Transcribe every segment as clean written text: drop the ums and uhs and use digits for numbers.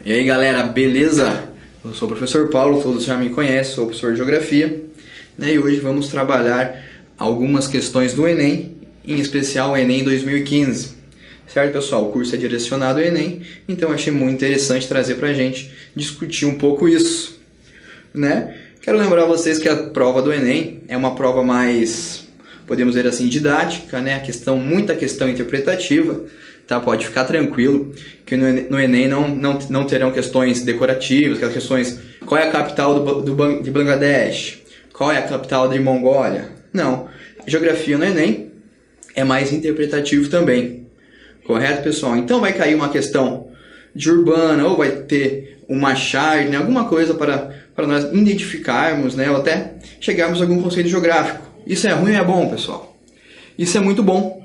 E aí galera, beleza? Eu sou o professor Paulo, todos já me conhecem, sou professor de Geografia, né? E hoje vamos trabalhar algumas questões do Enem, em especial o Enem 2015. Certo, pessoal? O curso é direcionado ao Enem, então achei muito interessante trazer pra gente discutir um pouco isso, né? Quero lembrar vocês que a prova do Enem é uma prova mais, podemos dizer assim, didática, né? Muita questão interpretativa. Tá, pode ficar tranquilo que no Enem não terão questões decorativas, aquelas questões: qual é a capital de Bangladesh? Qual é a capital de Mongólia? Não. A geografia no Enem é mais interpretativo também. Correto, pessoal? Então vai cair uma questão de urbana, ou vai ter uma chave, né? Alguma coisa para nós identificarmos, né? Ou até chegarmos a algum conceito geográfico. Isso é ruim ou é bom, pessoal? Isso é muito bom.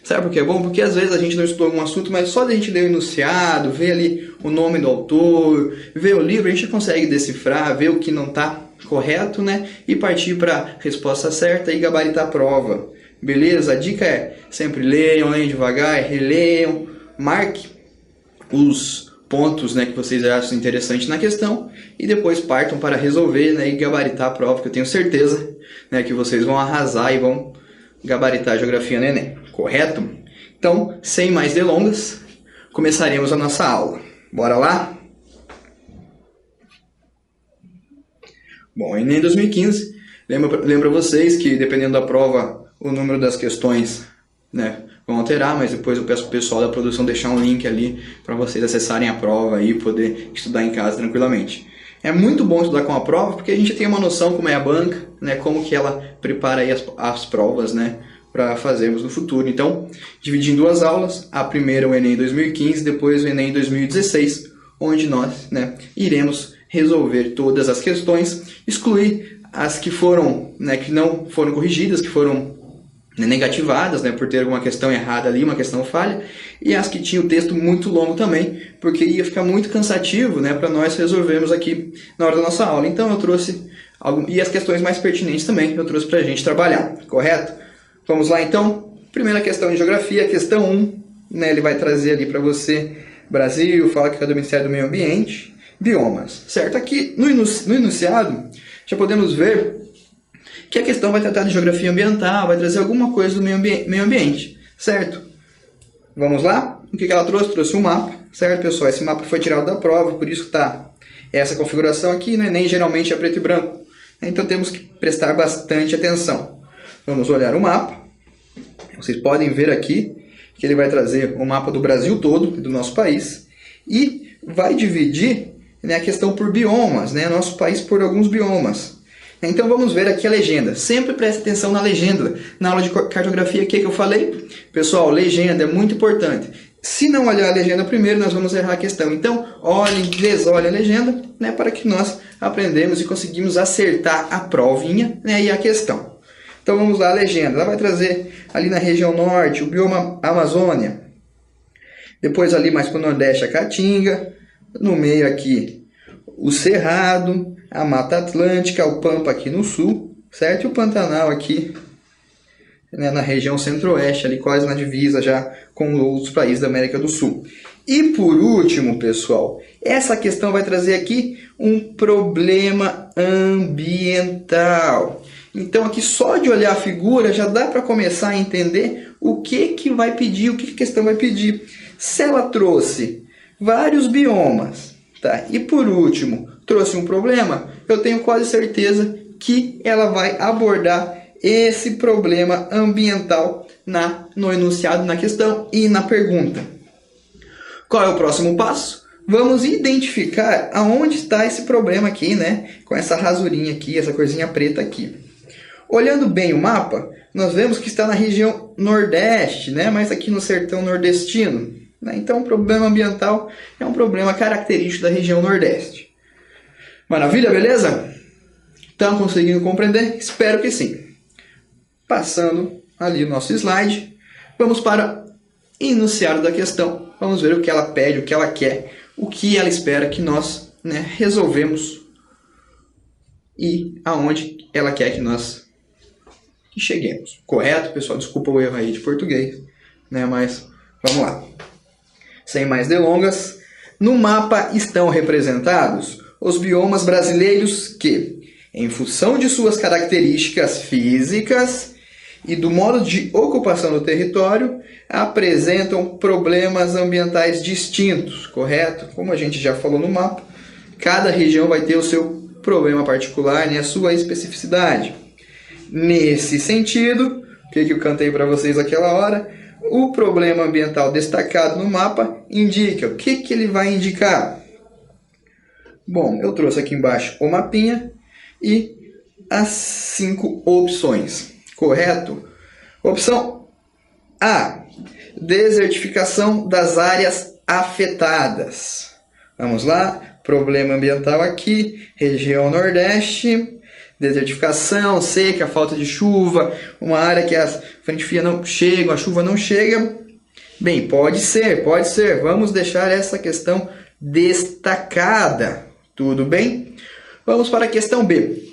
Sabe por que é bom? Porque às vezes a gente não estudou algum assunto, mas só da gente ler o enunciado, ver ali o nome do autor, ver o livro, a gente consegue decifrar, ver o que não está correto, né? E partir para a resposta certa e gabaritar a prova. Beleza? A dica é: sempre leiam devagar, releiam, marque os pontos, né, que vocês acham interessantes na questão e depois partam para resolver, né, e gabaritar a prova, que eu tenho certeza, né, que vocês vão arrasar e vão gabaritar a geografia no Enem. Correto? Então, sem mais delongas, começaremos a nossa aula. Bora lá? Bom, Enem 2015, lembra vocês que dependendo da prova, o número das questões, né, vão alterar, mas depois eu peço para o pessoal da produção deixar um link ali para vocês acessarem a prova e poder estudar em casa tranquilamente. É muito bom estudar com a prova porque a gente tem uma noção como é a banca, né, como que ela prepara aí as provas, né, para fazermos no futuro. Então, dividi em duas aulas, a primeira o Enem 2015, depois o Enem 2016, onde nós, né, iremos resolver todas as questões, excluir as que foram, né, que não foram corrigidas, que foram negativadas, né, por ter alguma questão errada ali, uma questão falha, e as que tinham o texto muito longo também, porque ia ficar muito cansativo, né, para nós resolvermos aqui na hora da nossa aula. Então eu trouxe e as questões mais pertinentes também eu trouxe para a gente trabalhar, correto? Vamos lá então. Primeira questão de geografia, questão 1, né, ele vai trazer ali para você Brasil, fala que é do Ministério do Meio Ambiente, biomas, certo? Aqui no enunciado já podemos ver que a questão vai tratar de geografia ambiental, vai trazer alguma coisa do meio ambiente, certo? Vamos lá? O que ela trouxe? Trouxe um mapa, certo, pessoal? Esse mapa foi tirado da prova, por isso está essa configuração aqui, né? Nem geralmente é preto e branco. Então temos que prestar bastante atenção. Vamos olhar o mapa. Vocês podem ver aqui que ele vai trazer o mapa do Brasil todo, do nosso país, e vai dividir, né, a questão por biomas, né? Nosso país por alguns biomas. Então vamos ver aqui a legenda. Sempre preste atenção na legenda. Na aula de cartografia, o que eu falei? Pessoal, legenda é muito importante. Se não olhar a legenda primeiro, nós vamos errar a questão. Então, desolhe a legenda, né, para que nós aprendamos e conseguimos acertar a provinha, né, e a questão. Então vamos lá, a legenda. Ela vai trazer ali na região norte o bioma Amazônia. Depois ali mais para o nordeste a Caatinga. No meio aqui o Cerrado, a Mata Atlântica, o Pampa aqui no sul, certo? E o Pantanal aqui, né, na região centro-oeste, ali quase na divisa já com outros países da América do Sul. E por último, pessoal, essa questão vai trazer aqui um problema ambiental. Então aqui só de olhar a figura já dá para começar a entender o que vai pedir, o que a questão vai pedir. Se ela trouxe vários biomas, tá? E por último trouxe um problema, eu tenho quase certeza que ela vai abordar esse problema ambiental no enunciado, na questão e na pergunta. Qual é o próximo passo? Vamos identificar aonde está esse problema aqui, né? Com essa rasurinha aqui, essa corzinha preta aqui. Olhando bem o mapa, nós vemos que está na região nordeste, né? Mas aqui no sertão nordestino. Né? Então, o problema ambiental é um problema característico da região nordeste. Maravilha, beleza? Estão conseguindo compreender? Espero que sim. Passando ali o nosso slide, vamos para enunciado da questão. Vamos ver o que ela pede, o que ela quer, o que ela espera que nós, né, resolvemos e aonde ela quer que nós cheguemos. Correto, pessoal? Desculpa o erro aí de português, né, mas vamos lá. Sem mais delongas, No mapa estão representados os biomas brasileiros que, em função de suas características físicas e do modo de ocupação do território, apresentam problemas ambientais distintos, correto? Como a gente já falou no mapa, cada região vai ter o seu problema particular, né, a sua especificidade. Nesse sentido, o que eu cantei para vocês aquela hora? O problema ambiental destacado no mapa indica. O que ele vai indicar? Bom, eu trouxe aqui embaixo o mapinha e as 5 opções, correto? Opção A: desertificação das áreas afetadas. Vamos lá, problema ambiental aqui, região Nordeste, desertificação, seca, falta de chuva, uma área que as frentes frias não chegam, a chuva não chega. Bem, pode ser, vamos deixar essa questão destacada, tudo bem? Vamos para a questão B.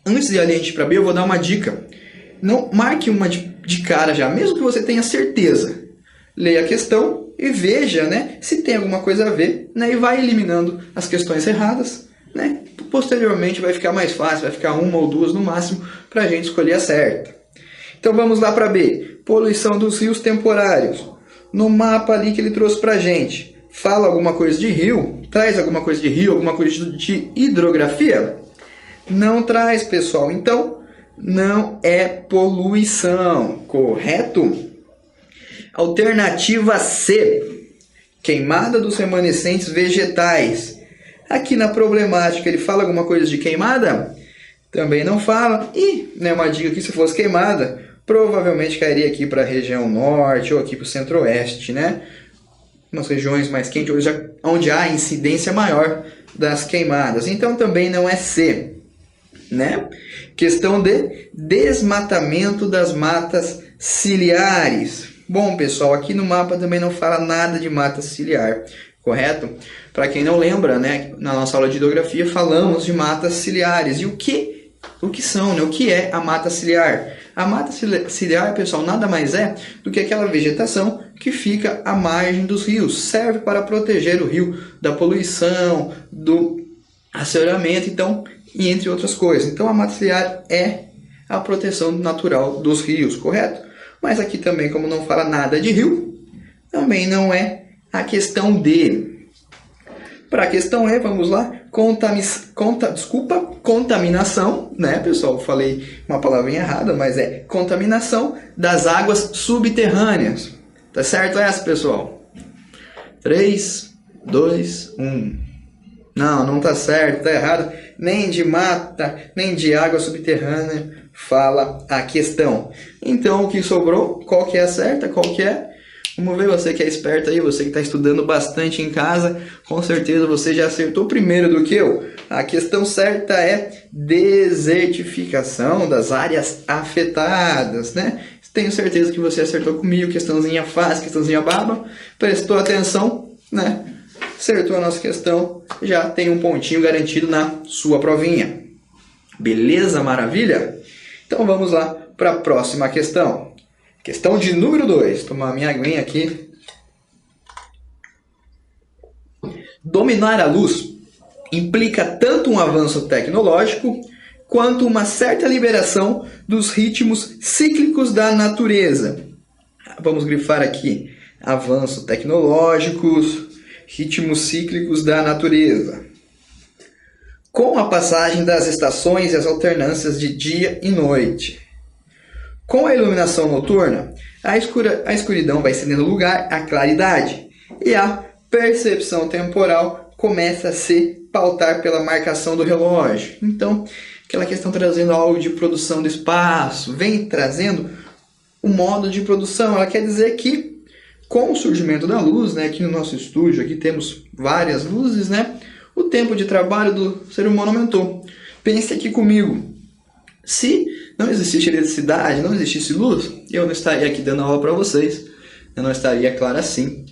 Antes de a gente ir para B, eu vou dar uma dica. Não marque uma de cara já, mesmo que você tenha certeza. Leia a questão e veja, né, se tem alguma coisa a ver, né, e vai eliminando as questões erradas, né? Posteriormente vai ficar mais fácil, vai ficar uma ou duas no máximo para a gente escolher a certa. Então vamos lá para B. Poluição dos rios temporários. No mapa ali que ele trouxe para a gente, fala alguma coisa de rio? Traz alguma coisa de rio, alguma coisa de hidrografia? Não traz, pessoal. Então, não é poluição, correto? Alternativa C. Queimada dos remanescentes vegetais. Aqui na problemática, ele fala alguma coisa de queimada? Também não fala. E, né, uma dica aqui, se fosse queimada, provavelmente cairia aqui para a região norte ou aqui para o centro-oeste, né? Umas regiões mais quentes, onde há incidência maior das queimadas. Então, também não é C, né? Questão de desmatamento das matas ciliares. Bom, pessoal, aqui no mapa também não fala nada de mata ciliar, correto? Para quem não lembra, né, na nossa aula de hidrografia falamos de matas ciliares. E o que são, né? O que é a mata ciliar? A mata ciliar, pessoal, nada mais é do que aquela vegetação que fica à margem dos rios. Serve para proteger o rio da poluição, do assoreamento, então, e entre outras coisas. Então, a mata ciliar é a proteção natural dos rios, correto? Mas aqui também, como não fala nada de rio, também não é a questão D. Para a questão E, vamos lá. Contaminação, né, pessoal? Falei uma palavrinha errada, mas é contaminação das águas subterrâneas. Tá certo essa, pessoal? 3, 2, 1. Não tá certo, tá errado. Nem de mata, nem de água subterrânea fala a questão. Então, o que sobrou? Qual que é a certa? Qual que é? Vamos ver, você que é esperto aí, você que está estudando bastante em casa, com certeza você já acertou primeiro do que eu. A questão certa é desertificação das áreas afetadas, né? Tenho certeza que você acertou comigo, questãozinha fácil, questãozinha baba, prestou atenção, né? Acertou a nossa questão, já tem um pontinho garantido na sua provinha. Beleza? Maravilha? Então vamos lá para a próxima questão. Questão de número 2. Tomar minha aguinha aqui. Dominar a luz implica tanto um avanço tecnológico quanto uma certa liberação dos ritmos cíclicos da natureza. Vamos grifar aqui. Avanços tecnológicos, ritmos cíclicos da natureza. Com a passagem das estações e as alternâncias de dia e noite. Com a iluminação noturna, a escuridão vai cedendo lugar à claridade e a percepção temporal começa a se pautar pela marcação do relógio. Então, aquela questão trazendo algo de produção do espaço, vem trazendo o modo de produção. Ela quer dizer que, com o surgimento da luz, né, aqui no nosso estúdio aqui temos várias luzes, né, o tempo de trabalho do ser humano aumentou. Pense aqui comigo. Se não existisse eletricidade, não existisse luz, eu não estaria aqui dando aula para vocês. Eu não estaria claro assim,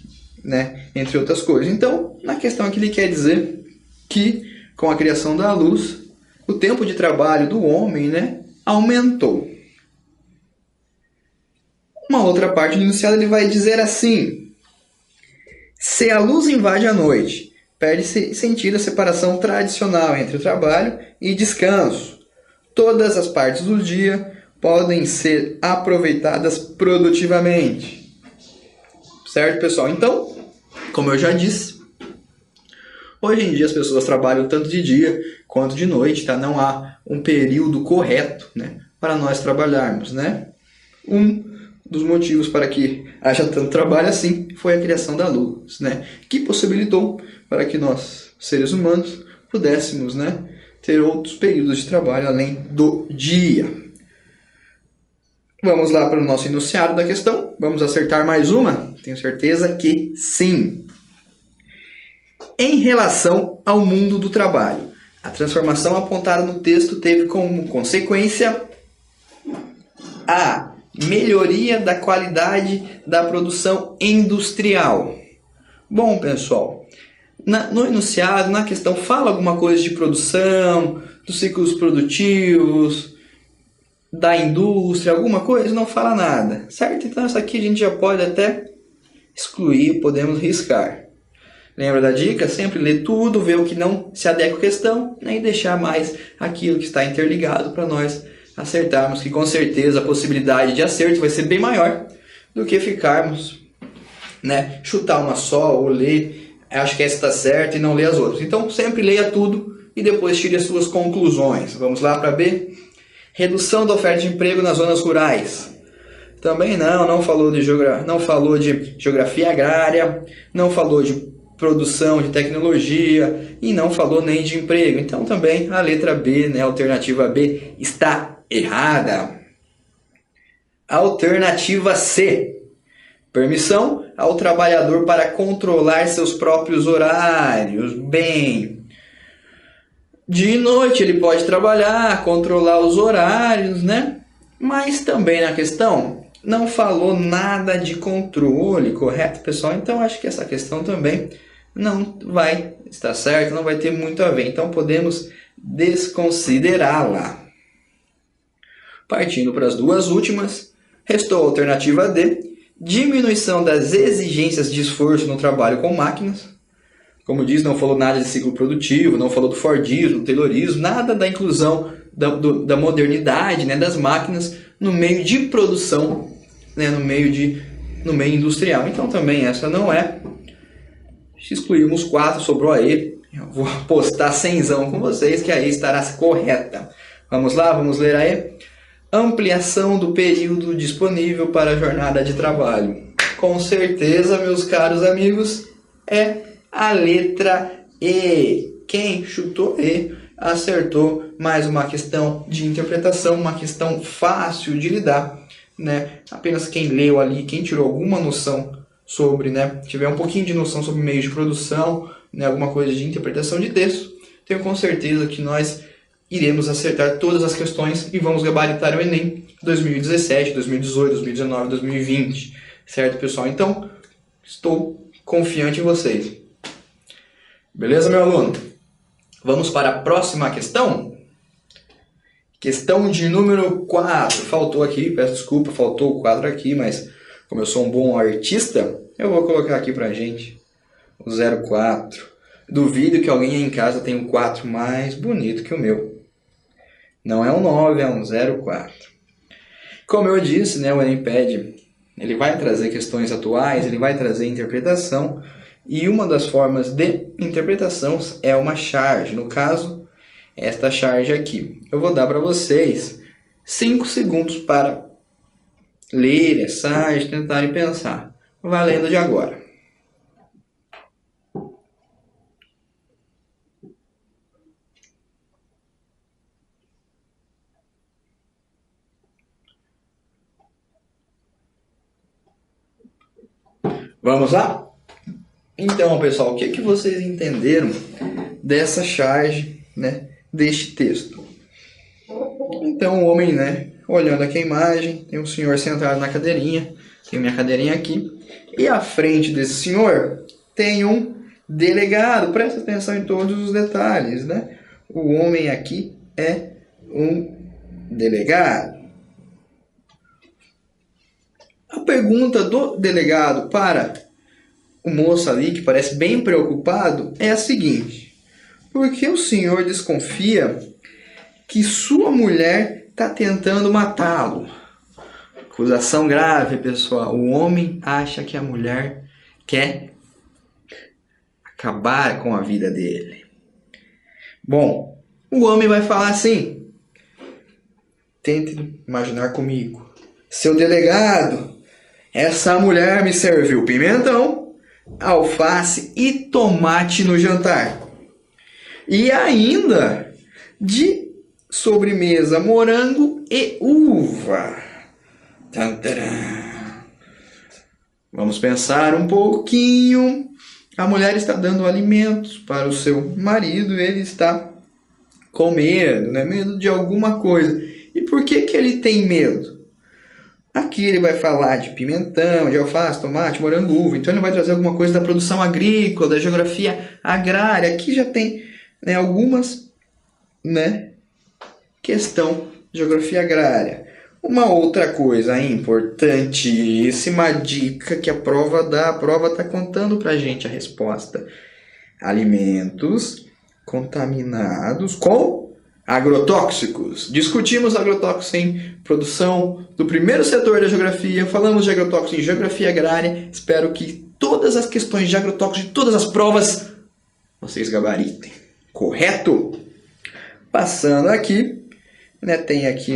né? Entre outras coisas. Então, na questão aqui ele quer dizer que com a criação da luz, o tempo de trabalho do homem, né, aumentou. Uma outra parte do enunciado ele vai dizer assim: Se a luz invade a noite, perde-se sentido a separação tradicional entre o trabalho e descanso. Todas as partes do dia podem ser aproveitadas produtivamente. Certo, pessoal? Então, como eu já disse, hoje em dia as pessoas trabalham tanto de dia quanto de noite, tá? Não há um período correto, né, para nós trabalharmos, né? Um dos motivos para que haja tanto trabalho assim foi a criação da luz, né, que possibilitou para que nós, seres humanos, pudéssemos, né, ter outros períodos de trabalho além do dia. Vamos lá para o nosso enunciado da questão. Vamos acertar mais uma? Tenho certeza que sim. Em relação ao mundo do trabalho, a transformação apontada no texto teve como consequência a melhoria da qualidade da produção industrial. Bom, pessoal, no enunciado, na questão, fala alguma coisa de produção, dos ciclos produtivos, da indústria, alguma coisa? Não fala nada, certo? Então, isso aqui a gente já pode até excluir, podemos riscar. Lembra da dica? Sempre ler tudo, ver o que não se adequa à questão, né, e deixar mais aquilo que está interligado para nós acertarmos, que com certeza a possibilidade de acerto vai ser bem maior do que ficarmos, né, chutar uma só ou ler, acho que essa está certa e não ler as outras. Então sempre leia tudo e depois tire as suas conclusões. Vamos lá para B. Redução da oferta de emprego nas zonas rurais. Também não falou de geografia agrária, não falou de produção de tecnologia e não falou nem de emprego. Então também a letra B, né, a alternativa B, está errada. Alternativa C. Permissão ao trabalhador para controlar seus próprios horários. Bem, de noite ele pode trabalhar, controlar os horários, né? Mas também na questão não falou nada de controle, correto, pessoal? Então acho que essa questão também não vai estar certa, não vai ter muito a ver. Então podemos desconsiderá-la. Partindo para as duas últimas, restou a alternativa D, diminuição das exigências de esforço no trabalho com máquinas. Como diz, não falou nada de ciclo produtivo, não falou do Fordismo, do Taylorismo, nada da inclusão da modernidade, né, das máquinas no meio de produção, né, no meio industrial. Então também essa não é. Excluímos 4, sobrou a E. Eu vou postar 100zão com vocês, que aí estará correta. Vamos lá, vamos ler a E. Ampliação do período disponível para a jornada de trabalho. Com certeza, meus caros amigos, é a letra E. Quem chutou E acertou. Mais uma questão de interpretação, uma questão fácil de lidar, né? Apenas quem leu ali, quem tirou alguma noção sobre, né, tiver um pouquinho de noção sobre meios de produção, né, alguma coisa de interpretação de texto, tenho com certeza que nós iremos acertar todas as questões e vamos gabaritar o Enem 2017, 2018, 2019, 2020, certo, pessoal? Então, estou confiante em vocês. Beleza, meu aluno? Vamos para a próxima questão? Questão de número 4. Faltou aqui, peço desculpa, faltou o quadro aqui, mas como eu sou um bom artista, eu vou colocar aqui pra gente o 04. Duvido que alguém aí em casa tenha um 4 mais bonito que o meu. Não é um 9, é um 04. Como eu disse, né, o Enem ele vai trazer questões atuais, ele vai trazer interpretação, e uma das formas de interpretação é uma charge. No caso, esta charge aqui. Eu vou dar para vocês 5 segundos para ler essa charge, tentarem pensar. Valendo de agora. Vamos lá? Então, pessoal, o que vocês entenderam dessa charge, né, deste texto? Então, o homem, né, olhando aqui a imagem, tem um senhor sentado na cadeirinha, tem minha cadeirinha aqui, e à frente desse senhor tem um delegado. Presta atenção em todos os detalhes, né? O homem aqui é um delegado. A pergunta do delegado para o moço ali, que parece bem preocupado, é a seguinte: por que o senhor desconfia que sua mulher está tentando matá-lo? Acusação grave, pessoal. O homem acha que a mulher quer acabar com a vida dele. Bom, o homem vai falar assim: tente imaginar comigo. Seu delegado, essa mulher me serviu pimentão, alface e tomate no jantar. E ainda de sobremesa, morango e uva. Tantara. Vamos pensar um pouquinho. A mulher está dando alimentos para o seu marido e ele está com medo, né? Medo de alguma coisa. E por que ele tem medo? Aqui ele vai falar de pimentão, de alface, tomate, morango, uva. Então ele vai trazer alguma coisa da produção agrícola, da geografia agrária. Aqui já tem, né, algumas, né, questão de geografia agrária. Uma outra coisa importantíssima, dica que a prova dá. A prova está contando para a gente a resposta. Alimentos contaminados com agrotóxicos. Discutimos agrotóxicos em produção do primeiro setor da geografia. Falamos de agrotóxicos em geografia agrária. Espero que todas as questões de agrotóxicos de todas as provas vocês gabaritem. Correto? Passando aqui, né, tem aqui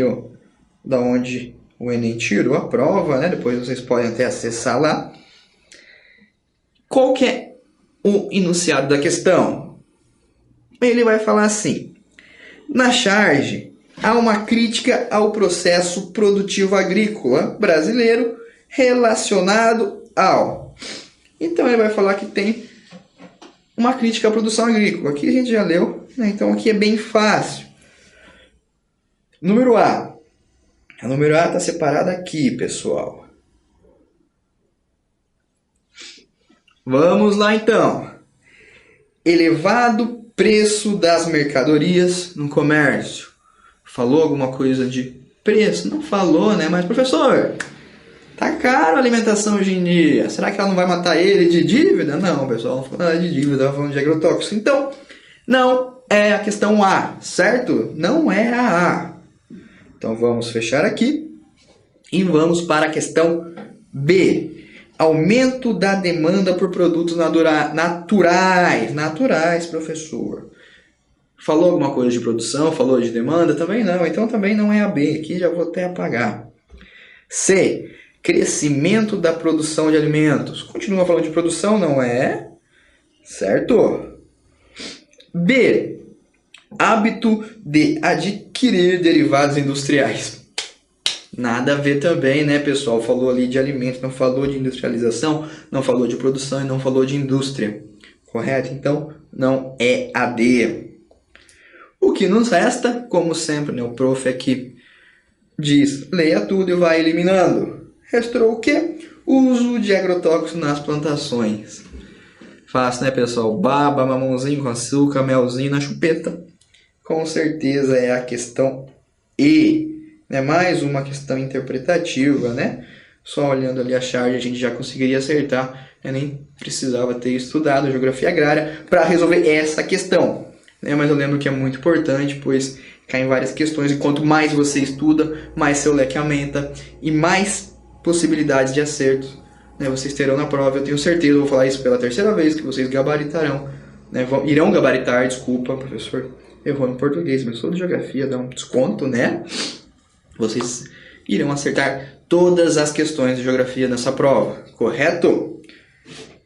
da onde o Enem tirou a prova, né? Depois vocês podem até acessar lá. Qual que é o enunciado da questão? Ele vai falar assim: na charge, há uma crítica ao processo produtivo agrícola brasileiro relacionado ao... Então ele vai falar que tem uma crítica à produção agrícola. Aqui a gente já leu, né? Então aqui é bem fácil. Número A. A número A está separada aqui, pessoal. Vamos lá então. Elevado preço das mercadorias no comércio. Falou alguma coisa de preço? Não falou, né? Mas, professor, tá caro a alimentação hoje em dia. Será que ela não vai matar ele de dívida? Não, pessoal, não falando de dívida, ela falando de agrotóxico. Então, não é a questão A, certo? Não é a A. Então, vamos fechar aqui e vamos para a questão B. Aumento da demanda por produtos naturais. Naturais, professor. Falou alguma coisa de produção? Falou de demanda? Também não. Então também não é a B. Aqui já vou até apagar. C. Crescimento da produção de alimentos. Continua falando de produção, não é? Certo? B. Hábito de adquirir derivados industriais. Nada a ver também, né, pessoal? Falou ali de alimentos, não falou de industrialização, não falou de produção e não falou de indústria. Correto? Então, não é a D. O que nos resta, como sempre, né, o prof aqui diz, leia tudo e vai eliminando. Restou o quê? Uso de agrotóxicos nas plantações. Fácil, né, pessoal? Baba, mamãozinho com açúcar, melzinho na chupeta. Com certeza é a questão E. É mais uma questão interpretativa, né? Só olhando ali a charge a gente já conseguiria acertar. Eu nem precisava ter estudado geografia agrária para resolver essa questão, né? Mas eu lembro que é muito importante, pois cai em várias questões. E quanto mais você estuda, mais seu leque aumenta e mais possibilidades de acertos, né, vocês terão na prova. Eu tenho certeza, eu vou falar isso pela terceira vez, que vocês gabaritarão, né? Irão gabaritar, desculpa, professor. Errou no português, mas sou de geografia, dá um desconto, né? Vocês irão acertar todas as questões de geografia nessa prova, correto?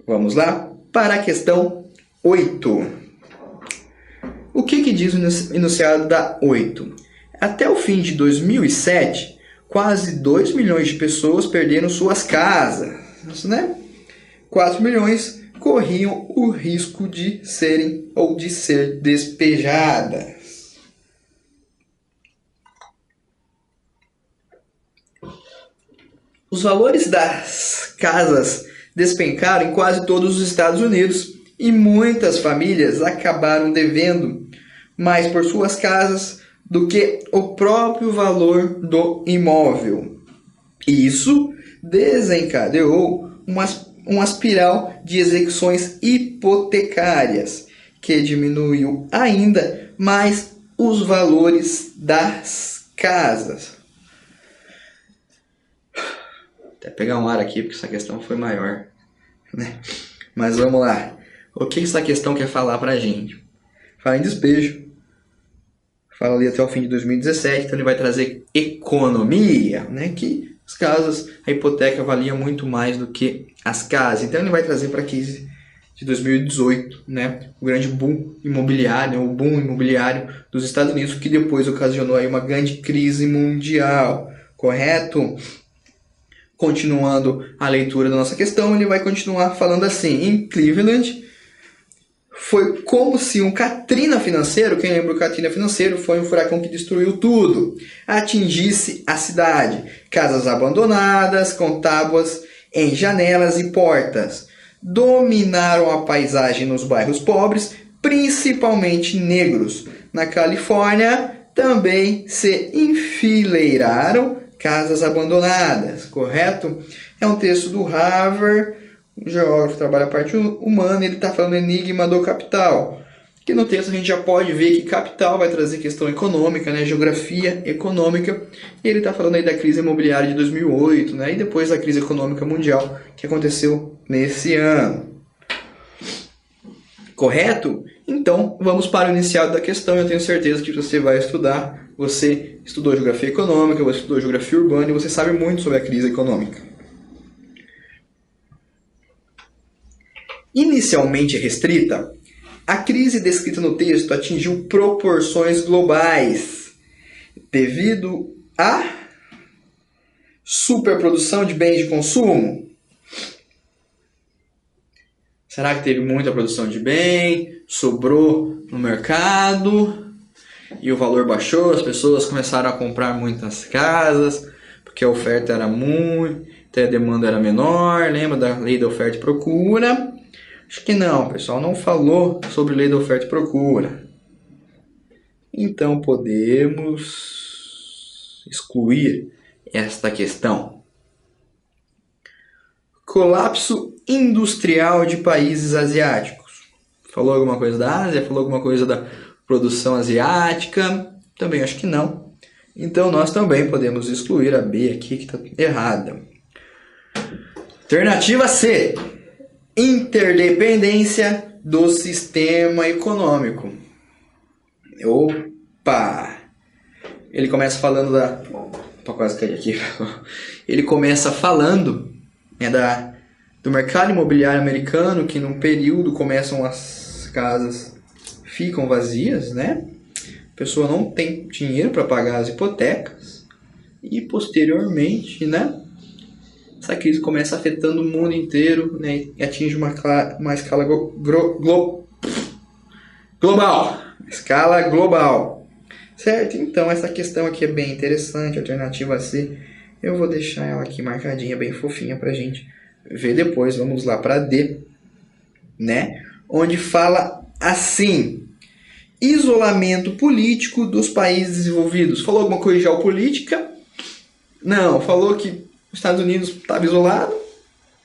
Vamos lá para a questão 8. O que diz o enunciado da 8? Até o fim de 2007, quase 2 milhões de pessoas perderam suas casas, né? 4 milhões corriam o risco de serem ou de ser despejadas. Os valores das casas despencaram em quase todos os Estados Unidos e muitas famílias acabaram devendo mais por suas casas do que o próprio valor do imóvel. Isso desencadeou uma espiral de execuções hipotecárias, que diminuiu ainda mais os valores das casas. Até pegar um ar aqui, porque essa questão foi maior, né? Mas vamos lá. O que essa questão quer falar pra gente? Fala em despejo. Fala ali até o fim de 2017, então ele vai trazer economia, né? Que as casas, a hipoteca valia muito mais do que as casas. Então ele vai trazer para a crise de 2018, né? O grande boom imobiliário, o boom imobiliário dos Estados Unidos, que depois ocasionou aí uma grande crise mundial, correto? Continuando a leitura da nossa questão, ele vai continuar falando assim: em Cleveland, foi como se um Katrina financeiro, quem lembra o Katrina financeiro, foi um furacão que destruiu tudo, atingisse a cidade. Casas abandonadas, com tábuas em janelas e portas, dominaram a paisagem nos bairros pobres, principalmente negros. Na Califórnia, também se enfileiraram casas abandonadas, correto? É um texto do Harvard, um geógrafo que trabalha a parte humana, ele está falando enigma do capital. Que no texto a gente já pode ver que capital vai trazer questão econômica, né? Geografia econômica. E ele está falando aí da crise imobiliária de 2008, né? E depois da crise econômica mundial que aconteceu nesse ano. Correto? Então, vamos para o iniciado da questão. Eu tenho certeza que você vai estudar. Você estudou geografia econômica, você estudou geografia urbana e você sabe muito sobre a crise econômica. Inicialmente restrita, a crise descrita no texto atingiu proporções globais devido à superprodução de bens de consumo. Será que teve muita produção de bem, sobrou no mercado e o valor baixou, as pessoas começaram a comprar muitas casas porque a oferta era muita e a demanda era menor? Lembra da lei da oferta e procura? Acho que não, pessoal, não falou sobre lei da oferta e procura. Então podemos excluir esta questão. Colapso industrial de países asiáticos. Falou alguma coisa da Ásia? Falou alguma coisa da produção asiática? Também acho que não. Então nós também podemos excluir a B aqui, que está errada. Alternativa C. Interdependência do sistema econômico. Opa! Ele começa falando da... Opa, quase caí aqui. Ele começa falando, né, do mercado imobiliário americano, que num período começam as casas ficam vazias, né? A pessoa não tem dinheiro para pagar as hipotecas e posteriormente, né, essa crise começa afetando o mundo inteiro, né, e atinge uma escala global. Escala global. Certo? Então essa questão aqui é bem interessante, a alternativa C. Eu vou deixar ela aqui marcadinha, bem fofinha pra gente ver depois. Vamos lá para D, né? Onde fala assim: isolamento político dos países desenvolvidos. Falou alguma coisa de geopolítica? Não. Falou que os Estados Unidos estava isolado?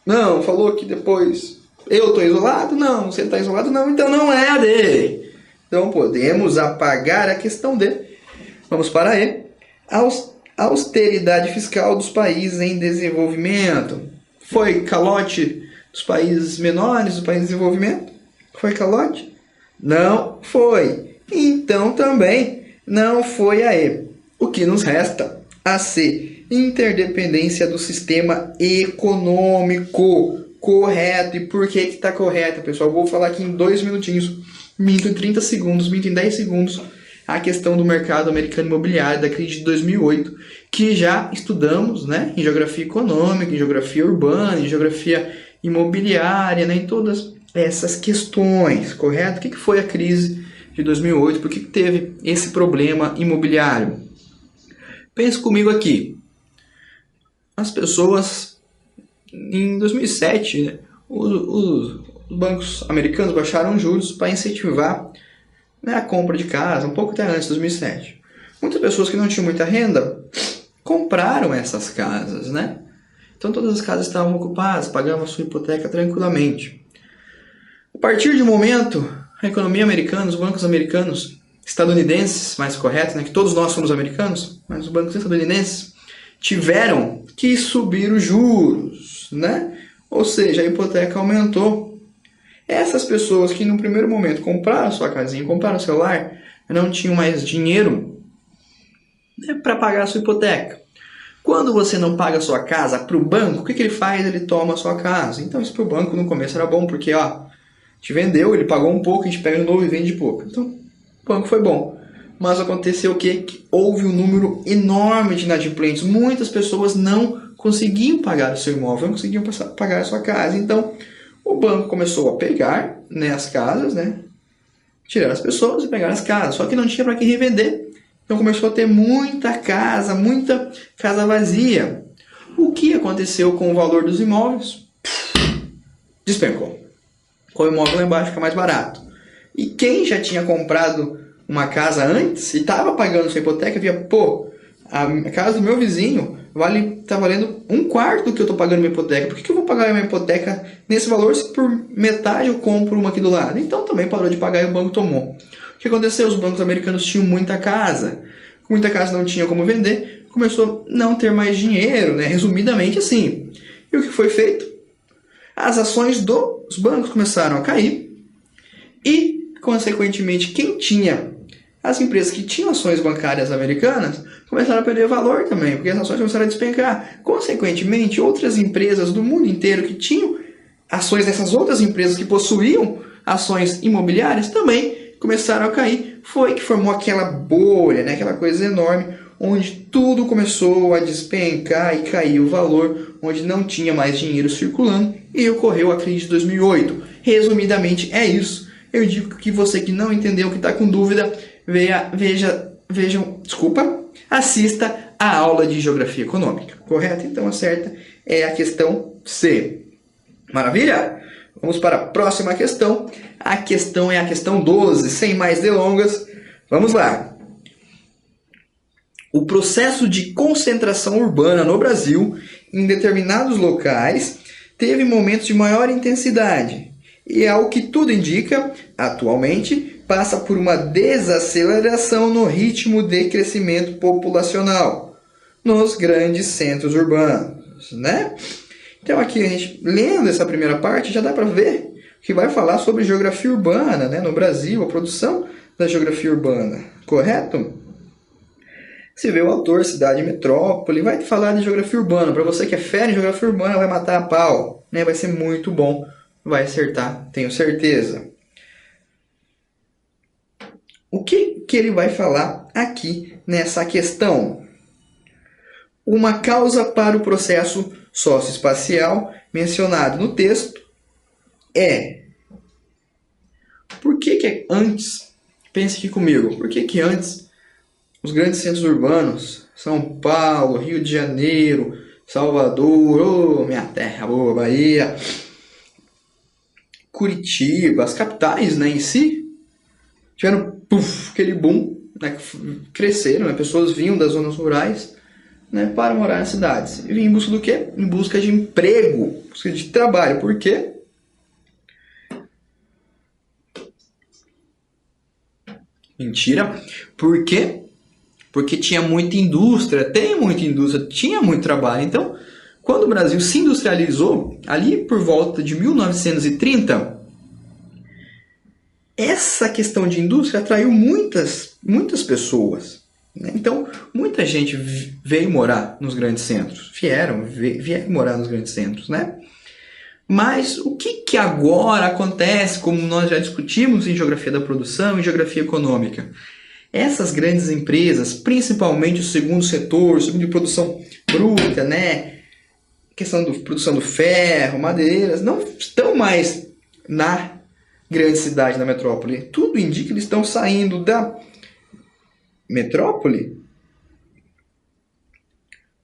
Não. Falou que depois eu estou isolado? Não. Você está isolado? Não. Então não é a D. Então podemos apagar a questão D. Vamos para a E. Austeridade fiscal dos países em desenvolvimento. Foi calote dos países menores, dos países em desenvolvimento? Foi calote? Não foi. Então também não foi a E. O que nos resta? A C. Interdependência do sistema econômico. Correto. E por que está correto, pessoal? Vou falar aqui em 2 minutinhos. Minto em 30 segundos, minto em 10 segundos. A questão do mercado americano imobiliário da crise de 2008, que já estudamos, né, em geografia econômica, em geografia urbana, em geografia imobiliária, né, em todas essas questões, correto? O que foi a crise de 2008? Por que teve esse problema imobiliário? Pense comigo aqui. As pessoas, em 2007, né, os bancos americanos baixaram juros para incentivar, né, a compra de casa, um pouco até antes de 2007. Muitas pessoas que não tinham muita renda compraram essas casas, né? Então todas as casas estavam ocupadas, pagavam a sua hipoteca tranquilamente. A partir de um momento, a economia americana, os bancos americanos, estadunidenses, mais correto, né, que todos nós somos americanos, mas os bancos estadunidenses tiveram que subir os juros, né? Ou seja, a hipoteca aumentou. Essas pessoas que no primeiro momento compraram sua casinha, compraram o celular, não tinham mais dinheiro, né, para pagar a sua hipoteca. Quando você não paga a sua casa para o banco, o que ele faz? Ele toma a sua casa. Então isso para o banco no começo era bom, porque te vendeu, ele pagou um pouco, a gente pega de novo e vende pouco. Então o banco foi bom. Mas aconteceu o quê? Que houve um número enorme de inadimplentes. Muitas pessoas não conseguiam pagar o seu imóvel, não conseguiam pagar a sua casa. Então o banco começou a pegar, né, as casas, né, tirar as pessoas e pegar as casas. Só que não tinha para quem revender. Então começou a ter muita casa vazia. O que aconteceu com o valor dos imóveis? Despencou. Com o imóvel lá embaixo fica mais barato. E quem já tinha comprado uma casa antes e estava pagando sua hipoteca, via, a casa do meu vizinho está valendo um quarto do que eu estou pagando minha hipoteca. Por que eu vou pagar minha hipoteca nesse valor se por metade eu compro uma aqui do lado? Então também parou de pagar e o banco tomou. O que aconteceu? Os bancos americanos tinham muita casa. Muita casa não tinha como vender. Começou a não ter mais dinheiro, né? Resumidamente assim. E o que foi feito? As ações dos bancos começaram a cair. E, consequentemente, as empresas que tinham ações bancárias americanas começaram a perder valor também, porque as ações começaram a despencar. Consequentemente, outras empresas do mundo inteiro que tinham ações dessas outras empresas que possuíam ações imobiliárias também começaram a cair. Foi que formou aquela bolha, né? Aquela coisa enorme, onde tudo começou a despencar e cair o valor, onde não tinha mais dinheiro circulando e ocorreu a crise de 2008. Resumidamente, é isso. Eu digo que você que não entendeu, que está com dúvida, assista a aula de Geografia Econômica, correto? Então a certa é a questão C. Maravilha? Vamos para a próxima questão. A questão é a questão 12, sem mais delongas. Vamos lá. O processo de concentração urbana no Brasil, em determinados locais, teve momentos de maior intensidade. E, ao que tudo indica, atualmente, passa por uma desaceleração no ritmo de crescimento populacional nos grandes centros urbanos, né? Então aqui a gente, lendo essa primeira parte, já dá para ver que vai falar sobre geografia urbana, né, no Brasil, a produção da geografia urbana, correto? Se vê o autor, cidade e metrópole, vai falar de geografia urbana. Para você que é fera em geografia urbana, vai matar a pau, né? Vai ser muito bom, vai acertar, tenho certeza. O que ele vai falar aqui nessa questão? Uma causa para o processo socioespacial mencionado no texto é: por que antes, pense aqui comigo, por que antes os grandes centros urbanos, São Paulo, Rio de Janeiro, Salvador, minha terra boa, Bahia, Curitiba, as capitais, né, em si, tiveram aquele boom, né, cresceram, né, pessoas vinham das zonas rurais, né, para morar nas cidades. E vinham em busca do quê? Em busca de emprego, em busca de trabalho. Por quê? Mentira. Por quê? Porque tinha muita indústria, tem muita indústria, tinha muito trabalho. Então, quando o Brasil se industrializou, ali por volta de 1930, essa questão de indústria atraiu muitas pessoas. Né? Então, muita gente veio morar nos grandes centros. Vieram morar nos grandes centros, né? Mas o que agora acontece, como nós já discutimos em geografia da produção e geografia econômica? Essas grandes empresas, principalmente o segundo setor, o segundo de produção bruta, né? Questão da produção do ferro, madeiras, não estão mais na grande cidade, na metrópole. Tudo indica que eles estão saindo da metrópole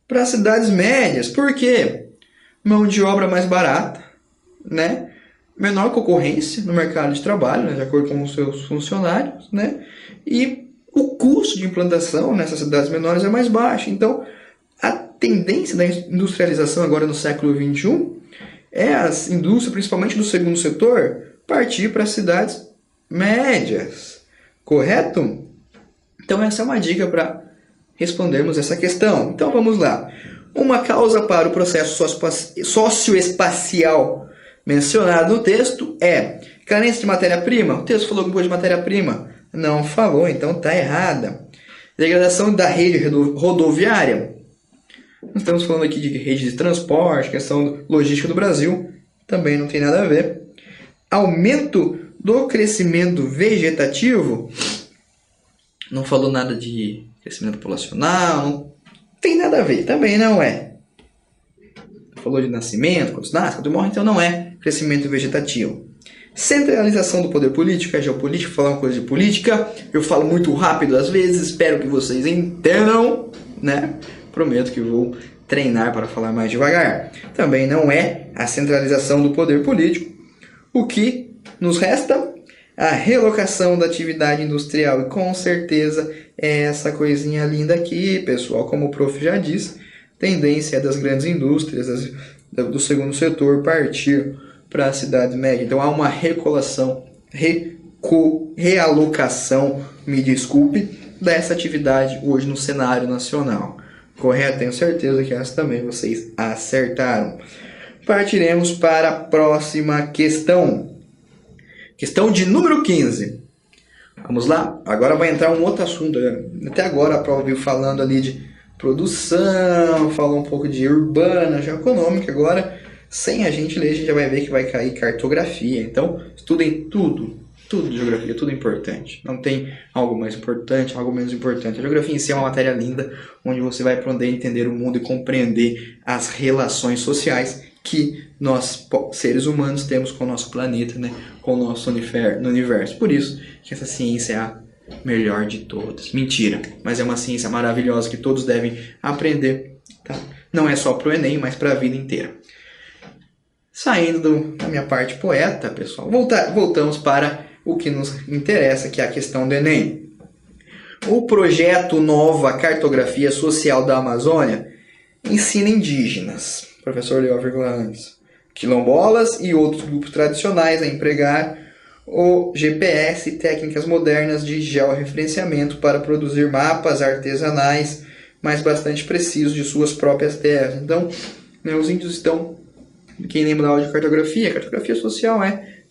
para cidades médias. Por quê? Mão de obra mais barata, né? Menor concorrência no mercado de trabalho, né? De acordo com os seus funcionários, né? E o custo de implantação nessas cidades menores é mais baixo. Então, tendência da industrialização agora no século XXI é as indústrias, principalmente do segundo setor, partir para cidades médias. Correto? Então essa é uma dica para respondermos essa questão. Então vamos lá. Uma causa para o processo socioespacial mencionado no texto é carência de matéria-prima. O texto falou alguma coisa de matéria-prima? Não falou, então está errada. Degradação da rede rodoviária. Nós estamos falando aqui de rede de transporte, questão logística do Brasil. Também não tem nada a ver. Aumento do crescimento vegetativo. Não falou nada de crescimento populacional. Não tem nada a ver. Também não é. Falou de nascimento, quando nasce, quando morre. Então não é crescimento vegetativo. Centralização do poder político, é geopolítica, falar uma coisa de política. Eu falo muito rápido às vezes, espero que vocês entendam, né? Prometo que vou treinar para falar mais devagar. Também não é a centralização do poder político. O que nos resta? A relocação da atividade industrial. E com certeza é essa coisinha linda aqui, pessoal. Como o prof já disse, tendência é das grandes indústrias, do segundo setor partir para a cidade média. Então há uma realocação, me desculpe, dessa atividade hoje no cenário nacional. Correto? Tenho certeza que essa também vocês acertaram. Partiremos para a próxima questão. Questão de número 15. Vamos lá? Agora vai entrar um outro assunto. Até agora a prova veio falando ali de produção, falou um pouco de urbana, geoeconômica. Agora, sem a gente ler, a gente já vai ver que vai cair cartografia. Então, estudem tudo de geografia, tudo importante. Não tem algo mais importante, algo menos importante. A geografia em si é uma matéria linda, onde você vai poder entender o mundo e compreender as relações sociais que nós, seres humanos, temos com o nosso planeta, né? Com o nosso universo. Por isso que essa ciência é a melhor de todas. Mentira, mas é uma ciência maravilhosa que todos devem aprender, tá? Não é só para o Enem, mas para a vida inteira. Saindo da minha parte poeta, pessoal, voltamos para o que nos interessa, que é a questão do Enem. O projeto Nova Cartografia Social da Amazônia ensina indígenas, professor Leo antes, quilombolas e outros grupos tradicionais a empregar o GPS e técnicas modernas de georreferenciamento para produzir mapas artesanais, mas bastante precisos de suas próprias terras. Então, né, os índios estão, quem lembra da aula de cartografia social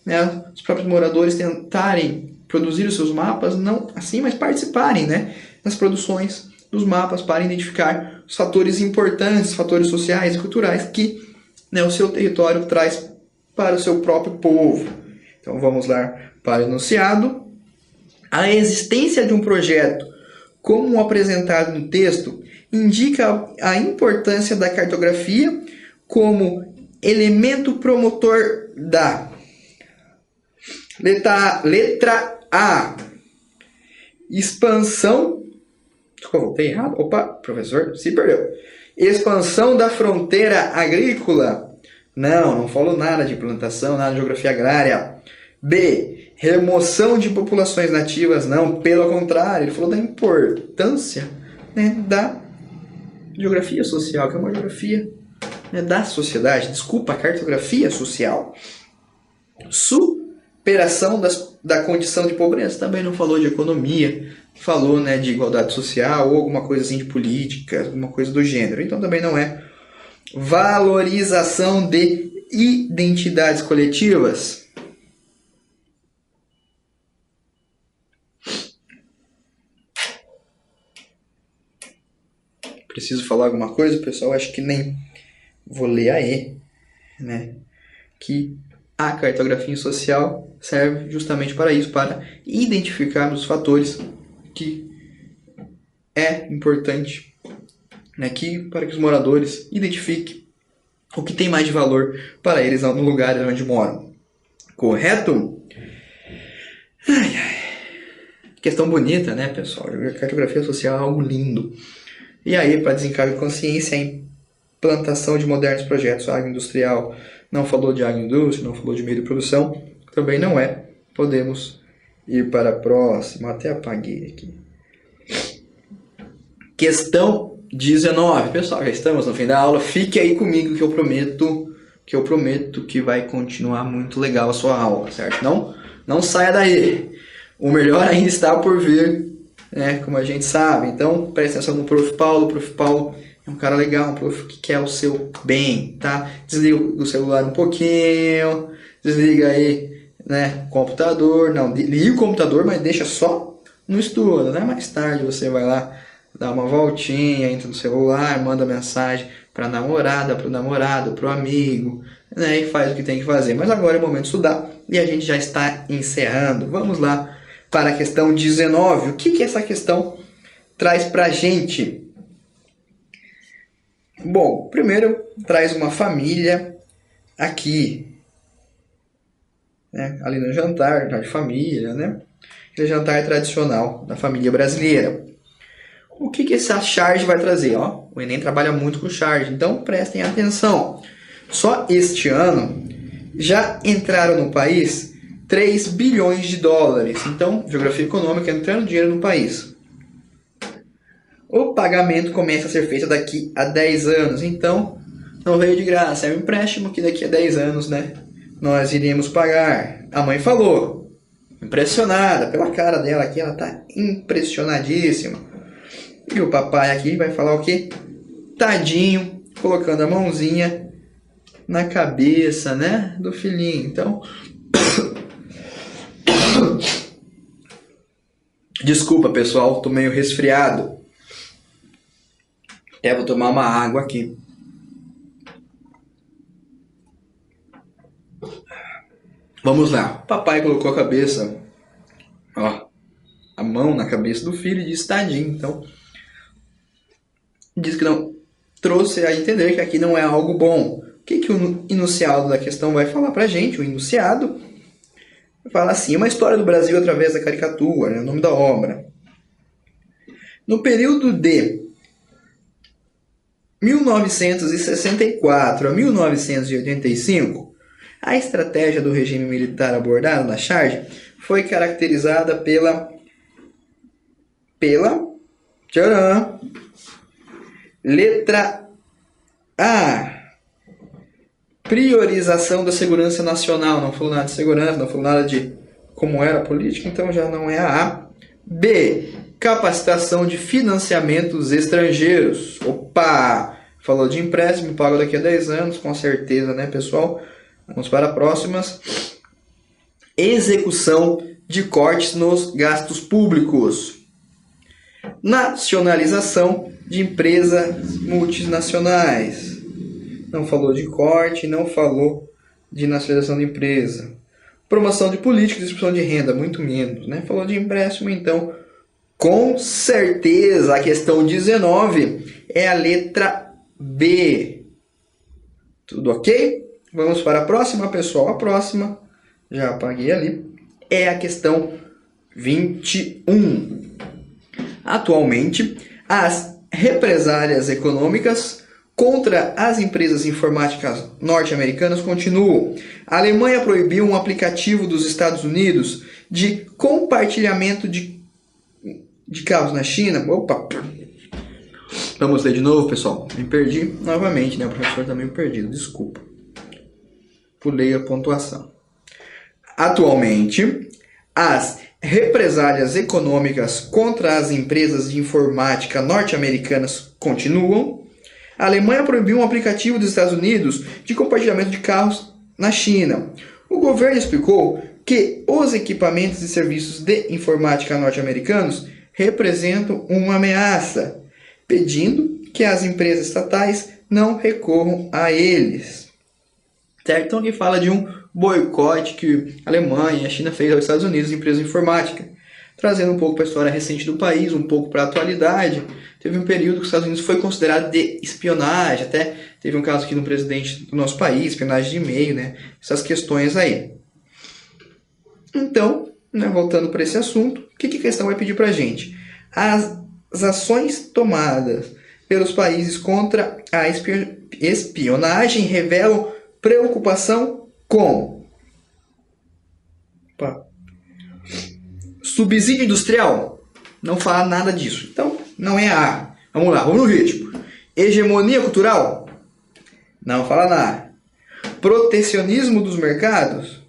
né, os próprios moradores tentarem produzir os seus mapas, não assim, mas participarem, né, nas produções dos mapas para identificar os fatores importantes, fatores sociais e culturais que, né, o seu território traz para o seu próprio povo. Então vamos lá para o enunciado. A existência de um projeto, como apresentado no texto, indica a importância da cartografia como elemento promotor da letra A. Expansão. Voltei errado. Opa, professor, se perdeu. Expansão da fronteira agrícola. Não falou nada de plantação, nada de geografia agrária. B. Remoção de populações nativas. Não, pelo contrário, ele falou da importância, né, da geografia social, que é uma geografia, né, da sociedade. Desculpa, cartografia social. Superação da condição de pobreza. Também não falou de economia, falou, né, de igualdade social ou alguma coisa assim de política, alguma coisa do gênero. Então também não é. Valorização de identidades coletivas. Preciso falar alguma coisa, pessoal? Acho que nem vou ler aí, né? Que a cartografia social serve justamente para isso, para identificarmos os fatores que é importante, né? Para que os moradores identifiquem o que tem mais de valor para eles no lugar onde moram. Correto? Questão bonita, né, pessoal? A cartografia social é algo lindo. E aí, para desencargo de consciência, a implantação de modernos projetos agroindustrial. Não falou de agroindústria, não falou de meio de produção, também não é. Podemos ir para a próxima. Até apaguei aqui. Questão 19. Pessoal, já estamos no fim da aula. Fique aí comigo que eu prometo que vai continuar muito legal a sua aula, certo? Não saia daí. O melhor ainda está por vir, né? Como a gente sabe. Então, preste atenção no Prof. Paulo. O Prof. Paulo é um cara legal, um prof que quer o seu bem, tá? Desliga o celular um pouquinho, desliga aí, né, o computador. Não, liga o computador, mas deixa só no estudo, né? Mais tarde você vai lá, dá uma voltinha, entra no celular, manda mensagem para a namorada, para o namorado, para o amigo, né? E faz o que tem que fazer. Mas agora é o momento de estudar e a gente já está encerrando. Vamos lá para a questão 19. O que essa questão traz para a gente? Bom, primeiro traz uma família aqui, né? Ali no jantar de família, né? Aquele jantar tradicional da família brasileira. O que essa charge vai trazer? Ó, o Enem trabalha muito com charge, então prestem atenção. Só este ano já entraram no país 3 bilhões de dólares. Então, geografia econômica entrando dinheiro no país. O pagamento começa a ser feito daqui a 10 anos. Então, não veio de graça. É um empréstimo que daqui a 10 anos, né, nós iremos pagar. A mãe falou, impressionada pela cara dela aqui, ela está impressionadíssima. E o papai aqui vai falar o quê? Tadinho, colocando a mãozinha na cabeça, né, do filhinho. Então, desculpa, pessoal, tô meio resfriado. Vou tomar uma água aqui. Vamos lá. O papai colocou a cabeça, ó, a mão na cabeça do filho e disse tadinho. Então, diz que não trouxe a entender que aqui não é algo bom. O que o enunciado da questão vai falar pra gente? O enunciado fala assim: uma história do Brasil através da caricatura, é o nome da obra. No período de 1964 a 1985, a estratégia do regime militar abordada na charge foi caracterizada pela tcharam, letra A, priorização da segurança nacional. Não falou nada de segurança, não falou nada de como era a política, então já não é a A. B, capacitação de financiamentos estrangeiros. Opa! Falou de empréstimo, pago daqui a 10 anos, com certeza, né, pessoal? Vamos para a próximas. Execução de cortes nos gastos públicos. Nacionalização de empresas multinacionais. Não falou de corte, não falou de nacionalização de empresa. Promoção de políticas de distribuição de renda, muito menos, né? Falou de empréstimo, então, com certeza, a questão 19 é a letra B. Tudo ok? Vamos para a próxima, pessoal. A próxima, já apaguei ali, é a questão 21. Atualmente, as represálias econômicas contra as empresas informáticas norte-americanas continuam. A Alemanha proibiu um aplicativo dos Estados Unidos de compartilhamento de carros na China. Opa! Vamos ler de novo, pessoal. Me perdi novamente, né? O professor está meio perdido, desculpa. Pulei a pontuação. Atualmente, as represálias econômicas contra as empresas de informática norte-americanas continuam. A Alemanha proibiu um aplicativo dos Estados Unidos de compartilhamento de carros na China. O governo explicou que os equipamentos e serviços de informática norte-americanos representam uma ameaça, pedindo que as empresas estatais não recorram a eles. Certo? Então aqui fala de um boicote que a Alemanha e a China fez aos Estados Unidos de empresas de informática, trazendo um pouco para a história recente do país, um pouco para a atualidade. Teve um período que os Estados Unidos foi considerado de espionagem, até teve um caso aqui no presidente do nosso país, espionagem de e-mail, né? Essas questões aí. Então, né, voltando para esse assunto, o que a questão vai pedir para a gente? As ações tomadas pelos países contra a espionagem revelam preocupação com subsídio industrial. Não fala nada disso. Então, não é A. Vamos lá, vamos no ritmo. Hegemonia cultural? Não fala nada. Protecionismo dos mercados?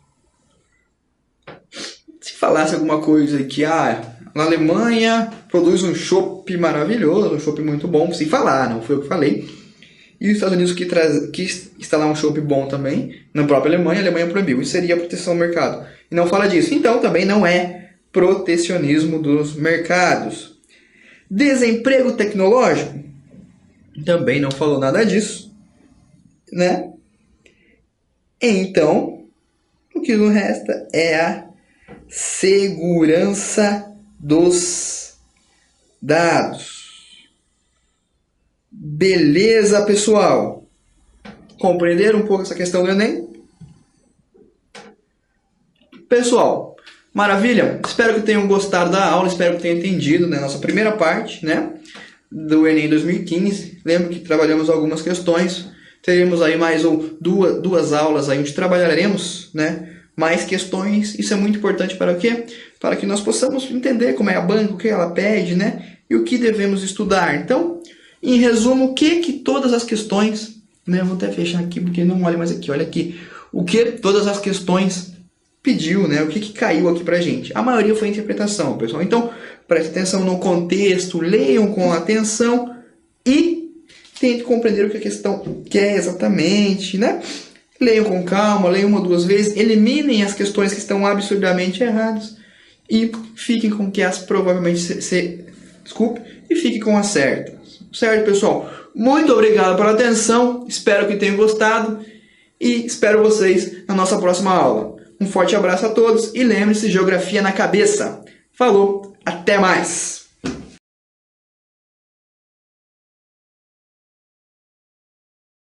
Se falasse alguma coisa que na Alemanha produz um chopp maravilhoso, um chopp muito bom, sem falar, não foi eu que falei. E os Estados Unidos quis instalar um chopp bom também, na própria Alemanha, a Alemanha proibiu. Isso seria proteção do mercado. E não fala disso. Então também não é protecionismo dos mercados. Desemprego tecnológico? Também não falou nada disso, né? Então, o que nos resta é a segurança dos dados. Beleza, pessoal? Compreenderam um pouco essa questão do Enem? Pessoal, maravilha? Espero que tenham gostado da aula, espero que tenham entendido, né, nossa primeira parte, né, do Enem 2015. Lembro que trabalhamos algumas questões, teremos aí mais duas aulas aí onde trabalharemos, né, mais questões. Isso é muito importante para o quê? Para que nós possamos entender como é a banca, o que ela pede, né, e o que devemos estudar. Então, em resumo, o que todas as questões, né, eu vou até fechar aqui porque não olha mais aqui, olha aqui, o que todas as questões pediu, né, o que caiu aqui pra gente. A maioria foi interpretação, pessoal. Então, preste atenção no contexto, leiam com atenção e tente compreender o que a questão quer exatamente, né? Leiam com calma, leiam uma ou duas vezes, eliminem as questões que estão absurdamente erradas e fiquem com que as provavelmente e fiquem com as certas. Certo, pessoal? Muito obrigado pela atenção, espero que tenham gostado e espero vocês na nossa próxima aula. Um forte abraço a todos e lembre-se, geografia na cabeça. Falou, até mais!